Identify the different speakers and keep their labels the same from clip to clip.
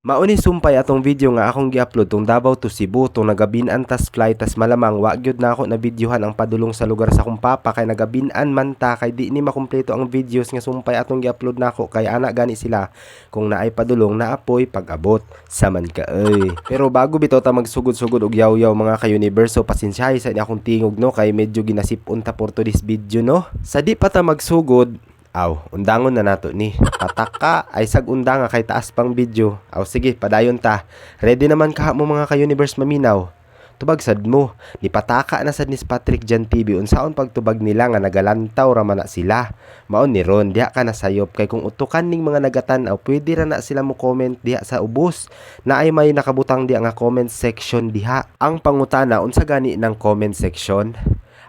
Speaker 1: Mauni sumpay atong video nga akong gi-upload tong Davao to Cebu tong nagabin-an tas flight tas malamang wa gyud na ako na videohan ang padulong sa lugar sa akong papa kay nagabin-an man ta kay di ni makumpleto ang videos nga sumpay atong gi-upload nako kay ana gani sila kung naay padulong naapoy pag-abot saman ka Pero bago bitaw ta magsugod-sugod og yaw-yaw mga ka-universo, pasensyahay sa akong tingog no kay medyo ginasip-on ta for today's video no. Sa di pa ta magsugod, undangon na nato ni. Pataka ay sag undanga kay taas pang video. Sige, padayon ta. Ready naman ka mo mga ka-universe maminaw. Tubag sad mo, ni pataka na sad ni Patrick Jan TV unsaon pagtubag nila nga nagalantaw ra man na sila. Maon ni Ron, diha ka na sayop kay kung utukan ning mga nagatan-aw, pwede ra na sila mo comment diha sa ubos. Naay may nakabutang diha nga comment section diha. Ang pangutana unsa gani ng comment section?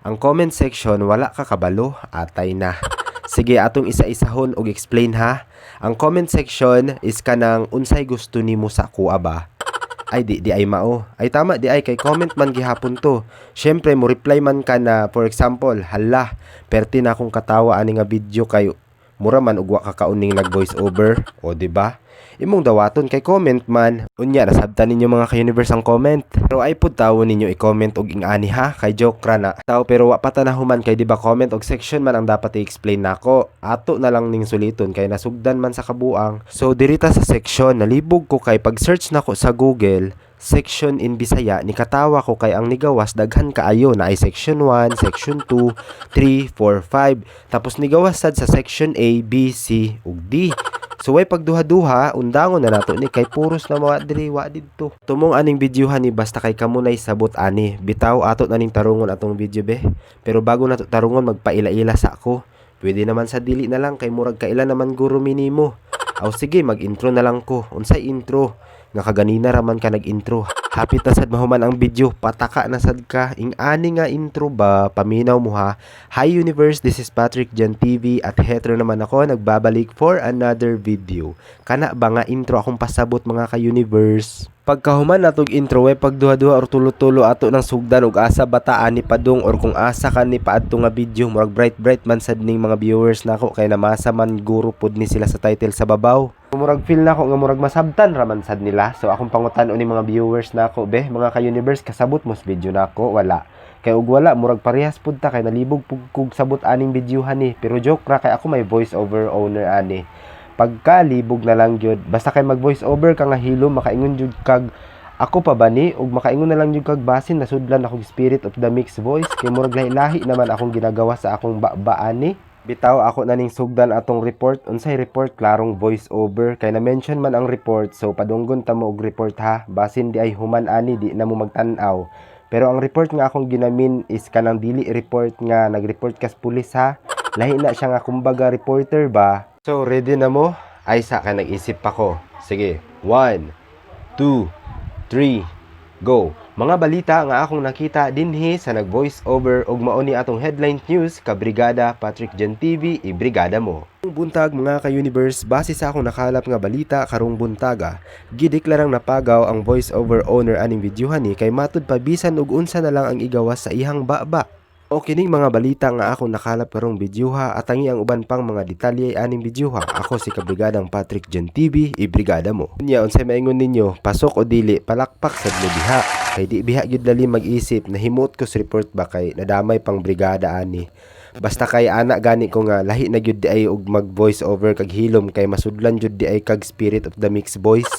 Speaker 1: Ang comment section wala ka kabalo, atay na. Sige, atong isa-isahon og explain ha. Ang comment section is kanang unsay gusto nimo sa kuha ba? Ay di ay mao. Ay tama di ay kay comment man gihapon to. Syempre mo reply man ka na for example, hala, perti na akong katawa ani nga video kay mura man ug wa ka kauning nag voice over, o di ba? Imong dawaton kay comment man. Unya nasabtan ninyo mga ka-universe ang comment. Pero ay pud tawo ninyo i-comment og ingani ha, kay joke ra na. Tawo pero wa pa tanahuman kay di ba comment og section man ang dapat i-explain nako. Ato na lang ning suliton kay nasugdan man sa kabuang. So dirita sa section nalibog ko kay pag search nako sa Google section in Bisaya ni katawa ko kay ang nigawas daghan kaayo na ay section 1, section 2, 3, 4, 5 tapos nigawas sad sa section A, B, C ug D. So way pagduha-duha, undangon na nato ni kay puros na mga diri wa didto. Tumong aning videohan ni basta kay kamunay sabot ani. Bitaw ato na ning tarungon atong video be. Pero bago nato tarungon magpaila-ila sa ako. Pwede naman sa dili na lang kay murag kaila naman guro minimo. Sige mag-intro na lang ko. Unsay intro? Nga kaganina raman ka nag-intro. Hapit na sad mahuman ang video, pataka na sad ka. Ing-ani nga intro ba, paminaw mo ha. Hi universe, this is Patrick Jan TV at hetero naman ako nagbabalik for another video. Kana ba nga intro akong pasabot mga ka-universe? Pagkahuman natog intro pagduha-duha or tulo-tulo ato ng sugdan og asa bataan ni padung or kung asa ka ni paadto nga video murag bright man sad ning mga viewers nako kay namasa man guro pod ni sila sa title sa babaw. Murag feel nako nga murag masabtan raman sad nila. So akong pangutan-on ni mga viewers nako be mga ka-universe kasabot mos video nako wala. Kay ug wala murag parehas pud ta kay nalibog pug sabot aning videohan ni. Pero joke ra kay ako may voice over owner ani. Pagkalibog na lang gyud basta kay mag voice over ka nga hilom makaingon jud kag ako pa ba ni ug makaingon na lang jud kag basin nasudlan akong spirit of the mixed voice kay murag lahi-lahi naman akong ginagawa sa akong baani. Bitaw ako na ning sugdan atong report. Unsay report? Klarong voice over kay na mention man ang report, so padunggon ta mo og report ha, basin di ay human ani di na mo magtan-aw. Pero ang report nga akong ginamin is kanang dili report nga nag-report kas pulis ha, lahi na siya nga kumbaga reporter ba. So, ready na mo? Ay, sa akin nag-isip pa ko. Sige, 1, 2, 3, go! Mga balita nga akong nakita dinhi sa nag-voice over og mao ni atong headline news ka Brigada Patrick Jan TV, i-brigada mo. Buntag mga ka-universe, base sa akong nakalap nga balita karong buntaga, gideklarang napagaw ang voice over owner aning videohan ni kay matud pa bisan og unsa na lang ang igawas sa ihang baba. O kining mga balita nga akong nakalap karong videoha at tangi ang uban pang mga detalye aning videoha. Ako si kabrigadang Patrick Jan TV, i-brigada mo. Unya unsay maingon ninyo, pasok o dili, palakpak sad mo diha. Kay di biha gyud dali mag-isip na himot ko sa report ba kay nadamay pang brigada ani. Basta kay ana gani ko nga lahi na gyud di ay og mag voice over kag hilom kay masudlan jud di ay kag spirit of the mixed voice.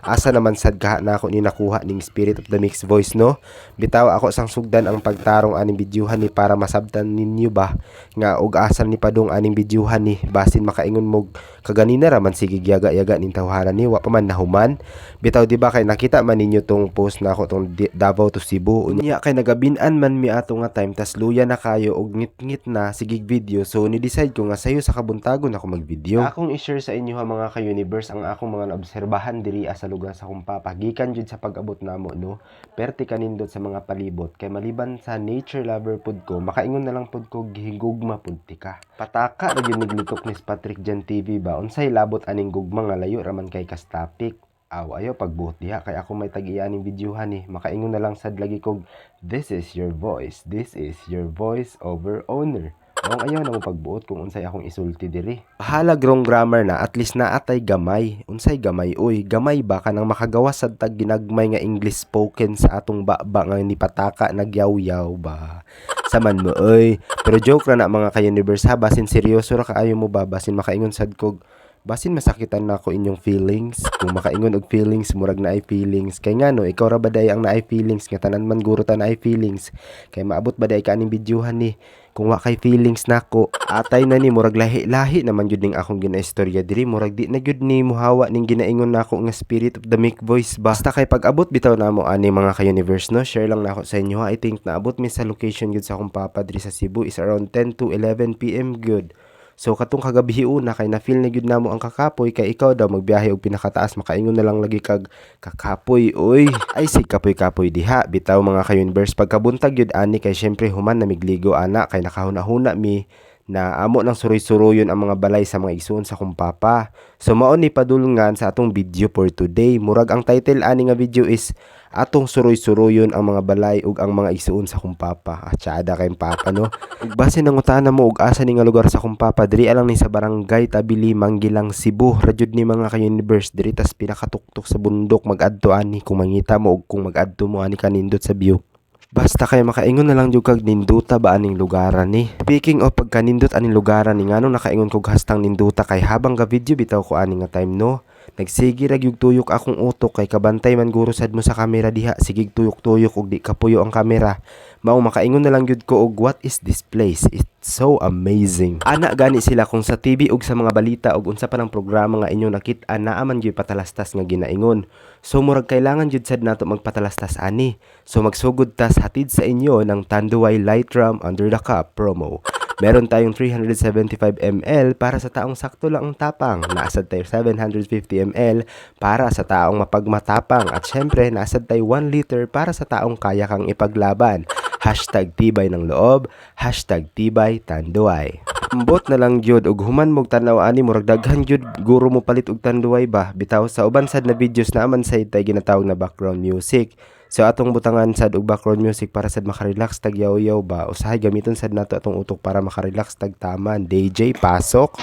Speaker 1: Asa naman sad kaha na ako ni nakuha ning spirit of the mixed voice no. Bitaw ako sang sugdan ang pagtarong aning videohan ni para masabtan ninyo ba nga og asan ni padung aning videohan ni basin makaingon mo kaganina ra man sige giyaga-yaga ning tawharan ni wa pa man nahuman. Bitaw di ba kay nakita man ninyo tong post na ako tong Davao to Cebu. Unya kay nagabin-an man mi ato nga time tas luya na kayo og ngit-ngit na sigig video, so ni-decide ko nga sayo sa kabuntagon ako mag-video. Akong i-share sa inyo ha mga ka-universe ang akong mga naobserbahan diri sa lugar sa akong papa. Gikan jud sa pag-abot namo no. Perti kanindot sa mga palibot kay maliban sa nature lover pud ko, makaingon na lang pud ko gihigugma pud tika. Pataka ra gyud niglitok ni Patrick Jan TV ba unsay labot aning gugma nga layo raman kay kas topic. Ayo pagbuot diha kay ako may tag-iyaning videohan ni. Makaingon na lang sad lagi kog this is your voice over owner. Ang ayaw na mo pagbuot kung unsay akong isulti diri. Bahala wrong grammar na, at least naatay gamay. Unsay gamay? Uy, gamay ba ka nang makagawa sa tag ginagmay nga English spoken sa atong baba nga nipataka nagyaw-yaw ba? Saman mo, oy. Pero joke ra na mga ka-universe ha, basin seryoso ra kaayo mo ba, basin makaingon sad kog, basin masakitan na ako inyong feelings. Kung makaingon og feelings, murag na ay feelings. Kay nga no, ikaw ra ba day ang naay feelings, nga tanan man guro ta naay feelings. Kay maabot ba day ka aning videohan ni? Kung wa kay feelings nako, atay na ni murag lahi-lahi naman jud ning akong ginaistorya diri, murag di na jud ni muhawa ning ginaingon nako nga spirit of the mic voice ba. Basta kay pag-abot bitaw namo ani mga ka-universe no, share lang nako sa inyo ha. I think naabot mi sa location gud sa akong papa diri sa Cebu is around 10 to 11 PM good. So katong kagabi una kay na feel na gyud namo ang kakapoy, kay ikaw daw magbiyahe og pinakataas, makaingon na lang lagi kag kakapoy oy. Ay si kapoy-kapoy diha bitaw mga ka-universe. Pagkabuntag gyud ani kay syempre human na migligo ana, kay nakahuna-huna mi na amo nang suroy-suroyon ang mga balay sa mga igsoon sa akong papa. So mao ni padulungan sa atong video for today. Murag ang title ani nga video is atong suroy-suroyon ang mga balay ug ang mga igsoon sa akong papa. Atsada kay papa no. Ug base nangutana mo ug asa ni nga lugar sa akong papa, diri alang ni sa barangay Tabili, Manggilang, Cebu. Radyod ni mga ka-universe diri tas pinakatuktok sa bundok mag-adto ani kung mangita mo ug kung mag-adto mo ani kanindot sa view. Basta kay makaingon na lang jud kag ninduta ba aning lugaran ni. Speaking of pagkanindot aning lugaran ni, ngano nakaingon kog hastang ninduta kay habang ga video bitaw ko ani nga time no. Nagsige ra gyud tuyok akong utok kay kabantay man guro sad mo sa kamera diha, sigig tuyok-tuyok ug di kapuyo ang kamera. Mao makaingon na lang gyud ko og what is this place? It's so amazing. Ana gani sila kung sa TV ug sa mga balita ug unsa pa ng programa nga inyo nakit-an naa man gyud patalastas nga ginaingon. So murag kailangan jud sad nato magpatalastas ani. So magsugod tas hatid sa inyo ng Tanduay Lightroom Under the Cup promo. Meron tayong 375 ml para sa taong sakto lang ang tapang. Naasad tayo 750 ml para sa taong mapagmatapang. At syempre, naasad tayo 1 liter para sa taong kaya kang ipaglaban. Hashtag tibay ng loob, hashtag tibay tanduay. Ambot na lang jud ug human mog tanaw ani murag daghan jud guro mo palit og tanduay ba. Bitaw sa uban sad na videos na man say tay ginatawag na background music. So atong butangan sad og background music para sad makarelax tag yaw-yaw ba. Usahay gamiton sad nato atong utok para makarelax tag taman. DJ pasok.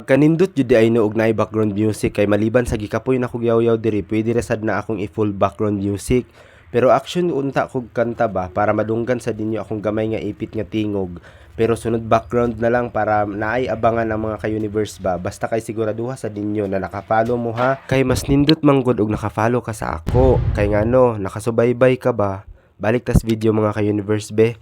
Speaker 1: Pagkanindot jud ay no og naay background music, kay maliban sa gikapoy na kog yaw-yaw diri, pwede ra sad na akong i-full background music. Pero action unta kog kanta ba para madunggan sa dinyo akong gamay nga ipit nga tingog. Pero sunod background na lang para naay abangan ang mga ka-universe ba. Basta kay siguraduha sa dinyo na naka-follow mo ha. Kay mas nindot manggod og naka-follow ka sa ako. Kay ngano, nakasubaybay ka ba? Balik tas video mga ka-universe be.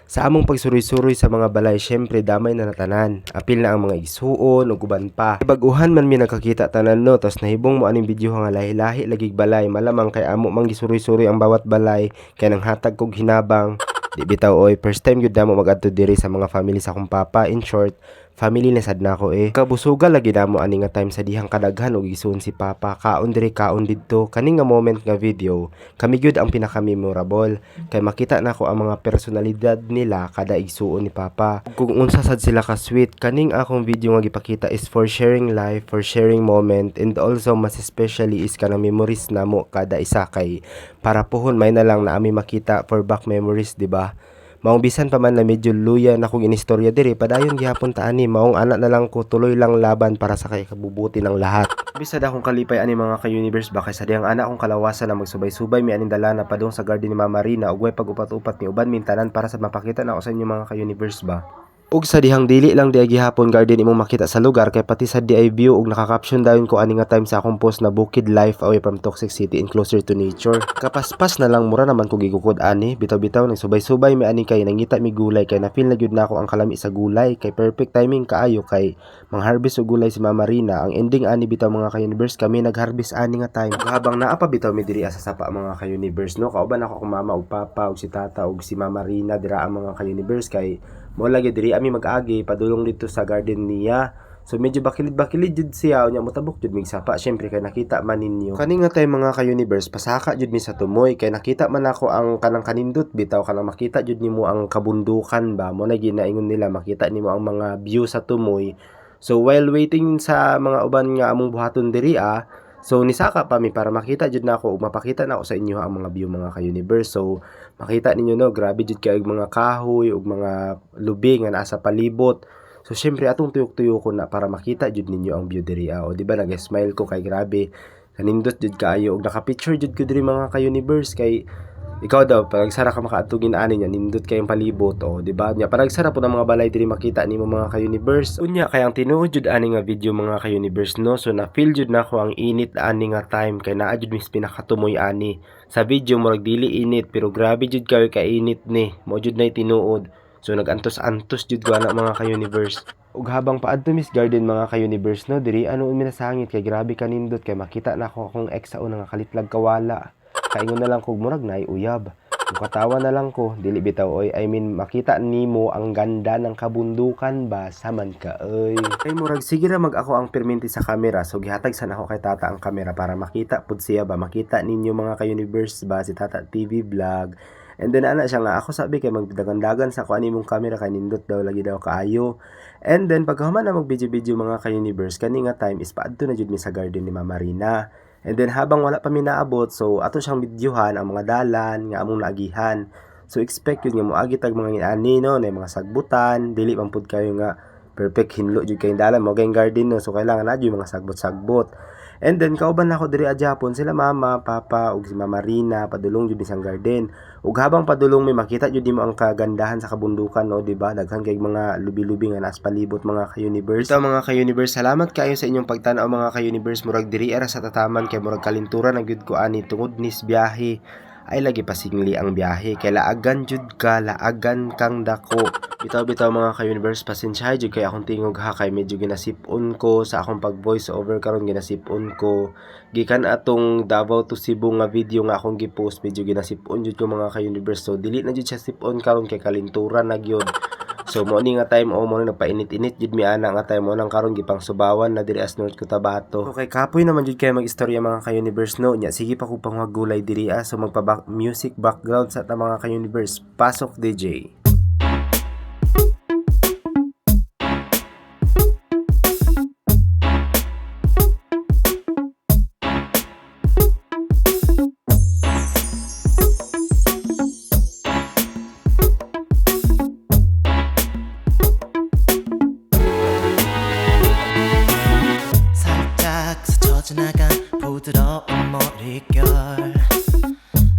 Speaker 1: Sa among pagsuroy-suroy sa mga balay, syempre damay na natanan. Apil na ang mga igsuon ug uban pa. Baguhan man mi nakakita tanan no, tos nahibong mo aning video nga lahi-lahi lagig balay. Malamang kay amo mang gisuroy-suroy ang bawat balay kay nang hatag kog hinabang. Di bitaw oy, first time gyud namo mag-adto diri sa mga family sa akong papa. In short, family na sad nako eh. Kabusuga lagi namo ani nga time sa dihang kadaghan og isuon si papa. Kaon diri kaon didto. Kani nga moment nga video, kami gyud ang pinaka-memorable. Kay makita nako ang mga personalidad nila kada igsuon ni papa. Kung unsa sad sila ka sweet, kaning akong video nga gipakita is for sharing life, for sharing moment, and also mas especially is kanang memories namo kada isa kay para puhon may na lang na ami makita for back memories, di ba? Maong bisan pa man na medyo luya na kong inistorya diri, padayon gihapon ta ani, maong anak na lang ko tuloy lang laban para sa kay kabubuti ng lahat. Bisad akong kalipay ani mga ka-universe ba, kay sa diyang anak akong kalawasan na magsubay-subay mi aning dala na padung sa garden ni Mama Rina ug way pag-upat-upat ni uban mintanan para sa mapakita na ako sa inyo mga ka-universe ba. Ug sa dihang dili lang di gihapon garden imong makita sa lugar, kay pati sa di ay view ug naka-caption dayon ko ani nga time sa akong post na Bukid Life Away from Toxic City and Closer to Nature. Kapaspas na lang mura naman ko gigukod ani, bitaw-bitaw nagsubay-subay mi ani kay nangita mi gulay, kay na feel na gyud nako ang kalami sa gulay, kay perfect timing kaayo kay mang-harvest og gulay si Mama Rina. Ang ending ani bitaw mga ka-universe, kami nag-harvest ani nga time. Habang naa pa bitaw mi diri sa sapa mga ka-universe no, kauban ako kung mama ug papa ug si tata ug si Mama Rina dira ang mga ka-universe, kay mo lagi diri ami mag-agi padulong dito sa garden niya. So medyo bakilid-bakilid jud siya unya motabok jud mig sapa syempre kay nakita man ninyo. Kani nga tay mga ka-universe pasaka jud mi sa tumoy kay nakita man ako ang kanang kanindot bitaw kanang makita jud nimo ang kabundukan ba mo na ginaingon nila makita nimo ang mga view sa tumoy. So while waiting sa mga uban nga among buhaton diri so nisaka pa mi para makita jud nako ug mapakita nako sa inyo ang mga view mga ka-universe. So makita ninyo no grabe jud kay mga kahoy ug mga lubi nga naa sa palibot. So syempre atong tuyok-tuyokon na para makita jud ninyo ang view diri o di ba nag-smile ko kay grabe kanindot jud kaayo ug naka-picture jud ko diri mga ka-universe kay ikaw daw pag sara ka makaatugin ani nya nindot kayong palibot o di ba nya parang sara po ng mga balay diri makita nimo mga ka-universe unya kay ang tinuod jud ani nga video mga ka-universe no so na feel jud nako ang init ani nga time kay naa jud mis pinakatumoy ani sa video murag dili init pero grabe jud kayo ka init ni mo jud nay tinuod. So nagantos-antos jud ko ana mga ka-universe. Ug habang paadto Miss Garden mga ka-universe no, diri ano minasangit kay grabe kanindot kay makita na ako akong ex sa una nga kalitlag kawala. Kaingon na lang kog murag nay uyab. Kung katawa na lang ko, dili bitaw oy. I mean makita nimo ang ganda ng kabundukan ba saman ka oy. Kay murag sige ra mag ako ang perminti sa camera. So gihatag sana ako kay tata ang camera para makita pud siya ba makita ninyo mga ka-universe ba si Tata TV vlog. And then ana siya nga ako sabi kay magdagan-dagan sa kuan nimong camera kay nindot daw lagi daw kaayo. And then pagkahuman na mag-video mga ka-universe kani nga time is paadto na jud mi sa garden ni Mama Rina. And then habang wala pa mi naabot so ato siyang videohan ang mga dalan nga among naagihan. So expect yun nga moagi tag mga ani no na mga sagbutan dili man pud kayo nga perfect hinlo jud kay dalan mo kay garden no so kailangan na jud mga sagbot-sagbot. And then kauban na ako diri Japon sila mama, papa ug si Mama Rina padulong jud isang garden. Ug habang padulong may makita jud nimo ang kagandahan sa kabundukan no, di ba? Daghan kay mga lubi-lubi nga nas palibot mga ka-universe. Ito mga ka-universe, salamat kayo sa inyong pagtan-aw mga ka-universe murag diri ara sa tataman kay murag kalinturan na gyud ko ani tungod nis biyahe. Ay lagi pasingli ang biyahe kay laagan jud ka laagan kang dako. Bitaw-bitaw mga ka-universe pasensyahay jud kay akong tingog ha kay medyo ginasipon ko sa akong pag voice over karon ginasipon ko gikan atong Davao to Cebu nga video nga akong gi-post medyo ginasipon jud ko mga ka-universe so dili na jud siya sipon karon kay kalinturan na gyud. So mo ni nga time mo na nagpainit-init jud mi ana nga time mo nang karon gipang subawan na diri as North Cotabato. Okay kapoy naman jud kay mag-istorya mga ka-universe no nya sige pa ko pangwagulay diri so music background sa ta mga ka-universe. Pasok DJ.
Speaker 2: 지나간 부드러운 머릿결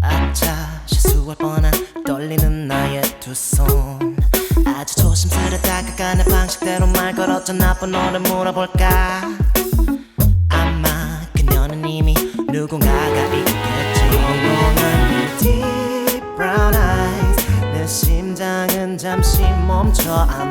Speaker 2: 아차 실수할 뻔한 떨리는 나의 두 손 아주 조심스레 다가가는 방식대로 말 걸었죠 나쁜 너를 물어볼까 아마 그녀는 이미 누군가가 있겠지 멍멍한 deep brown eyes 내 심장은 잠시 멈춰 I'm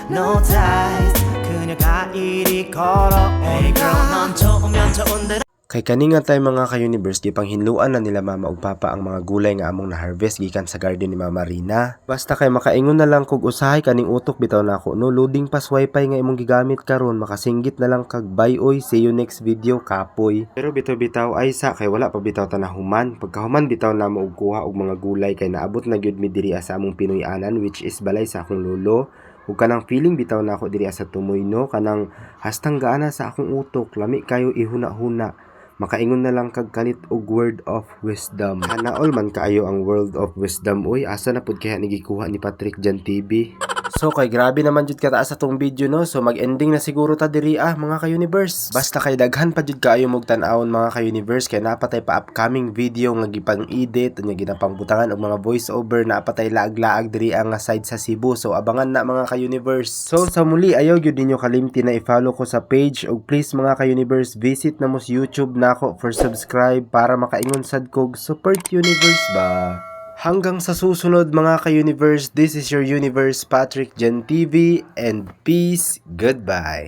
Speaker 2: hypnotized 그녀가 이리 걸어 Hey girl 넌 좋으면 좋은데
Speaker 1: Kay kani nga tay mga ka-universe gipanghinluan na nila mama ug papa ang mga gulay nga among na-harvest gikan sa garden ni Mama Rina. Basta kay makaingon na lang kog usahay kaning utok bitaw nako no loading pas wifi nga imong gigamit karon makasinggit na lang kag bye oy see you next video kapoy. Pero bitaw-bitaw ay sa kay wala pa bitaw tanahuman. Pagkahuman bitaw na mo og kuha og mga gulay kay naabot na gyud mi diri sa among Pinoy-anan which is balay sa akong lolo. Ug kanang feeling bitaw nako diri sa tumoy no kanang hastang gaana sa akong utok lami kayo ihuna-huna. Makaingon na lang kag kalit og word of wisdom. Hanaol man kaayo ang world of wisdom oy asa na pud kaya nigikuha ni Patrick Jan TV. So kay grabe naman jud kataas atong video no. So mag-ending na siguro ta diri mga ka-universe. Basta kay daghan pa jud kaayo mog tan-awon mga ka-universe kay napatay pa upcoming video nga gipang-edit nya ginapangbutangan og mga voice over napatay laag-laag diri nga side sa Cebu. So abangan na mga ka-universe. So sa muli ayaw gyud ninyo kalimti na i-follow ko sa page ug please mga ka-universe visit na mo sa YouTube nako for subscribe para makaingon sad kog support universe ba. Hanggang sa susunod mga ka-universe, this is your universe Patrick Jan TV and peace, goodbye.